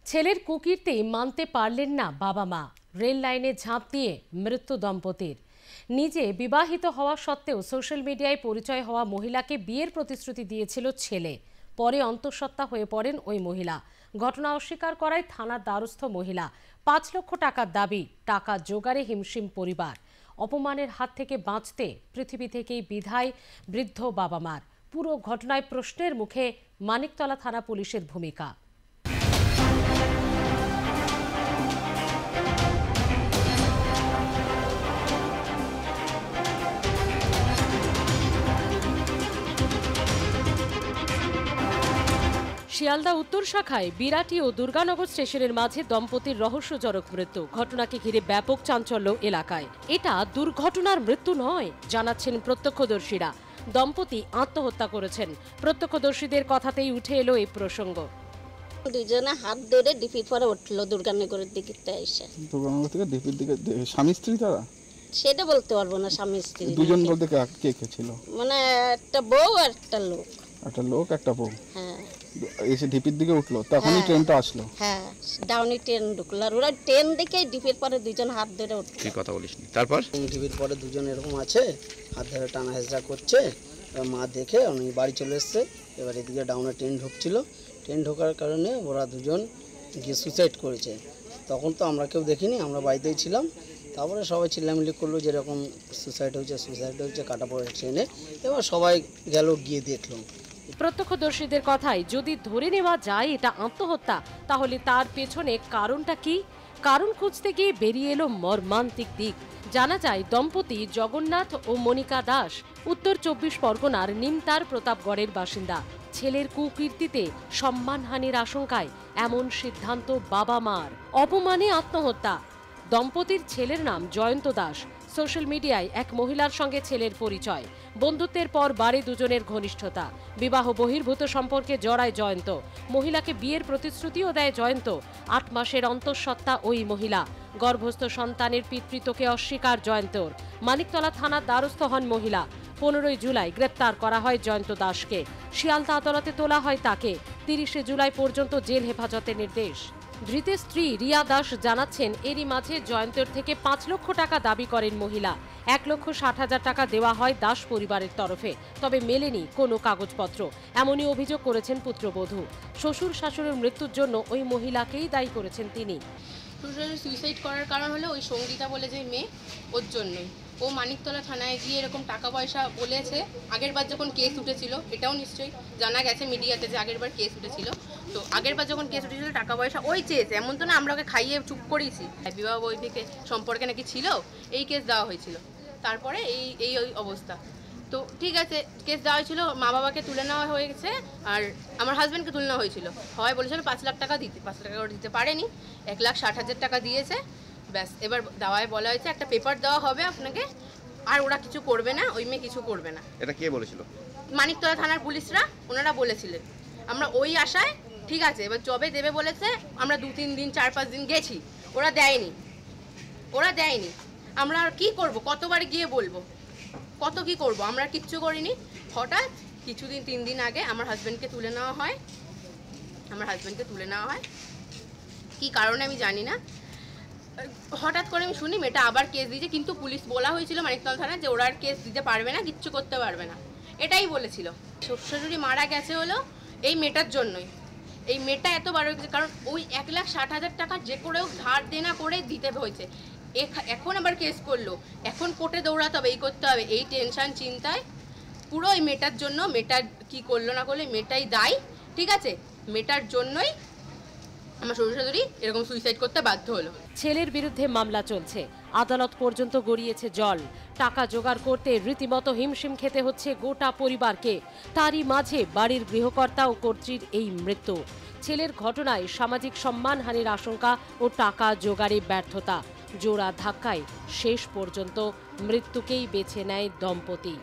ছেলের কুকীর্তি মানতে পারলেন না বাবা মা। রেল লাইনে ঝাঁপ দিয়ে মৃত্যু দম্পতির। নিজে বিবাহিত হওয়া সত্ত্বেও সোশ্যাল মিডিয়ায় পরিচয় হওয়া মহিলাকে বিয়ের প্রতিশ্রুতি দিয়েছিল ছেলে। পরে অন্তঃসত্ত্বা হয়ে পড়েন ওই মহিলা। ঘটনা অস্বীকার করায় থানার দ্বারস্থ মহিলা। ৫ লক্ষ টাকার দাবি। টাকা জোগাড়ে হিমশিম পরিবার। অপমানের হাত থেকে বাঁচতে পৃথিবী থেকেই বিদায় বৃদ্ধ বাবা মার। পুরো ঘটনায় প্রশ্নের মুখে মানিকতলা থানা পুলিশের ভূমিকা। শিয়ালদা উত্তর শাখায় বিরাটি ও দুর্গানগর স্টেশনের মাঝে দম্পতির রহস্যজনক মৃত্যু। ঘটনাকে ঘিরে ব্যাপক চাঞ্চল্য এলাকায়। এটা দুর্ঘটনার মৃত্যু নয় জানাচ্ছেন প্রত্যক্ষদর্শীরা। দম্পতি আত্মহত্যা করেছেন। প্রত্যক্ষদর্শীদের কথাতেই উঠে এলো এই প্রসঙ্গ। দুজনে হাত ধরে ডিপির পরে উঠলো দুর্গানগরের দিকে এসে। দুর্গানগর থেকে ডিপির দিকে স্বামী স্ত্রী তারা? সেটা বলতে পারবো না স্বামী স্ত্রী। দুজন বলতে কে কে ছিল? মানে একটা বউ আর একটা লোক। একটা লোক একটা বউ। হ্যাঁ। এসে ডিপির দিকে উঠলো, তখনই ট্রেনটা আসলো। হ্যাঁ, ডাউনি ট্রেন ঢুকলো আর ওরা ট্রেন দেখে ডিপির পরে দুজন হাত ধরে উঠলো। কি কথা বলিসনি? তারপর ডিপির পরে দুজন এরকম আছে, হাত ধরে টানা হেঁচড়া করছে। মা দেখে উনি বাড়ি চলে এসছে। এবার এদিকে ডাউনে ট্রেন ঢুকছিল। ট্রেন ঢোকার কারণে ওরা দুজন গিয়ে সুইসাইড করেছে। তখন তো আমরা কেউ দেখিনি, আমরা বাড়িতেই ছিলাম। তারপরে সবাই চিল্লামিল্লি করলো যেরকম সুইসাইড হয়েছে কাটা পড়ে ট্রেনে। এবার সবাই গেল গিয়ে দেখলো। প্রত্যক্ষদর্শীদের কথায় যদি ধরে নেওয়া যায় এটা আত্মহত্যা, তাহলে তার পেছনে কারণটা কি? কারণ খুঁজতে গিয়ে বেরিয়ে এলো মর্মান্তিক দিক। জানা যায় দম্পতি জগন্নাথ ও মনিকা দাস উত্তর ২৪ পরগনার নিমতার প্রতাপগড়ের বাসিন্দা। ছেলের কুকীর্তিতে সম্মানহানির আশঙ্কায় এমন সিদ্ধান্ত বাবা মার। অপমানে আত্মহত্যা। দম্পতির ছেলের নাম জয়ন্ত দাস। সোশ্যাল মিডিয়ায় এক মহিলার সঙ্গে ছেলের পরিচয়। বন্ধুত্বের পর বাড়ে দুজনের ঘনিষ্ঠতা। বিবাহ বহির্ভূত সম্পর্কে জড়ায় জয়ন্ত। মহিলাকে বিয়ের প্রতিশ্রুতিও দেয় জয়ন্ত। ৮ মাসের অন্তঃসত্ত্বা ওই মহিলা। গর্ভস্থ সন্তানের পিতৃত্বকে অস্বীকার জয়ন্তর। মানিকতলা থানার দ্বারস্থ হন মহিলা। ১৫ জুলাই গ্রেপ্তার করা হয় জয়ন্ত দাসকে। শিয়ালদা আদালতে তোলা হয় তাকে। ৩০ জুলাই পর্যন্ত জেল হেফাজতের নির্দেশ। ধৃতের স্ত্রী রিয়া দাস জানাচ্ছেন এরই মাঝে জয়ন্তের থেকে ৫ লক্ষ টাকা দাবি করেন মহিলা। ১,৬০,০০০ টাকা দেওয়া হয় দাস পরিবারের তরফে, তবে মেলেনি কোনো কাগজপত্র। এমনই অভিযোগ করেছেন পুত্রবধূ। শ্বশুর শাশুড়ির মৃত্যুর জন্য ওই মহিলাকেই দায়ী করেছেন তিনি। সুইসাইড করার কারণ হলো ওই সঙ্গীতা বলে যে মেয়ে, ওর জন্যই। ও মানিকতলা থানায় গিয়ে এরকম টাকা পয়সা বলেছে। আগেরবার যখন কেস উঠেছিল, এটাও নিশ্চয়ই জানা গেছে মিডিয়াতে যে আগেরবার কেস উঠেছিল, তো আগেরবার যখন কেস উঠেছিল টাকা পয়সা ওই চেয়েছে। এমন তো না আমরা ওকে খাইয়ে চুপ করেছি। বিবাহ বৈবাহিক সম্পর্কে নাকি ছিল, এই কেস দেওয়া হয়েছিল। তারপরে এই অবস্থা। তো ঠিক আছে, কেস দেওয়া হয়েছিল, মা বাবাকে তুলে নেওয়া হয়েছে আর আমার হাজব্যান্ডকে তুলে নেওয়া হয়েছিল। হয় বলেছিল ৫ লাখ টাকা দিতে, ৫ লাখ টাকা দিতে পারেনি। ১,৬০,০০০ টাকা দিয়েছে। ব্যাস, এবার দাওয়ায় বলা হয়েছে একটা পেপার দেওয়া হবে আপনাকে, আর ওরা কিছু করবে না, ওই মেয়ে কিছু করবে না। এটা কে বলেছিল? মানিকতলা থানার পুলিশরা, ওনারা বলেছিলেন। আমরা ওই আশায় ঠিক আছে, এবার জবে দেবে বলেছে। আমরা ২-৩ দিন ৪-৫ দিন গেছি, ওরা দেয়নি। আমরা আর কি করব? কতবার গিয়ে বলবো, কত কি করব? আমরা কিচ্ছু করিনি। হঠাৎ কিছুদিন ৩ দিন আগে আমার হাজব্যান্ডকে তুলে নেওয়া হয়। কি কারণে আমি জানি না, হঠাৎ করে আমি শুনি মেয়েটা আবার কেস দিয়েছে। কিন্তু পুলিশ বলা হয়েছিল মানিকতলা থানায় যে ওরা আর কেস দিতে পারবে না, কিচ্ছু করতে পারবে না, এটাই বলেছিল। শ্বশুরবাড়ি মারা গেছে হলো এই মেয়েটার জন্যই। এই মেয়েটা এত বড় হয়েছে কারণ ওই ১,৬০,০০০ টাকা যে করেও ধার দেনা করে দিতে হয়েছে। এখন আবার কেস করলো, এখন কোর্টে দৌড়াতে হবে, এই করতে হবে, এই টেনশন চিন্তায় পুরো এই মেয়েটার জন্য। মেয়েটা কি করলো না করলে মেয়েটাই দায়ী, ঠিক আছে? মেয়েটার জন্যই আমার শ্বশুর শাশুড়ি এরকম সুইসাইড করতে বাধ্য হলো। ছেলের বিরুদ্ধে মামলা চলছে। আদালত পর্যন্ত গড়িয়েছে জল। টাকা জোগাড় করতে রীতিমতো হিমশিম খেতে হচ্ছে গোটা পরিবারকে। তারই মাঝে বাড়ির গৃহকর্তা ও কর্ত্রীর এই মৃত্যু। ছেলের ঘটনায় সামাজিক সম্মানহানির আশঙ্কা ও টাকা জোগাড়ে ব্যর্থতা। জোড়া ধাক্কায় শেষ পর্যন্ত মৃত্যুকেই বেছে নেয় দম্পতি।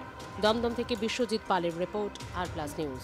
দমদম থেকে বিশ্বজিৎ পালের রিপোর্ট, আর প্লাস নিউজ।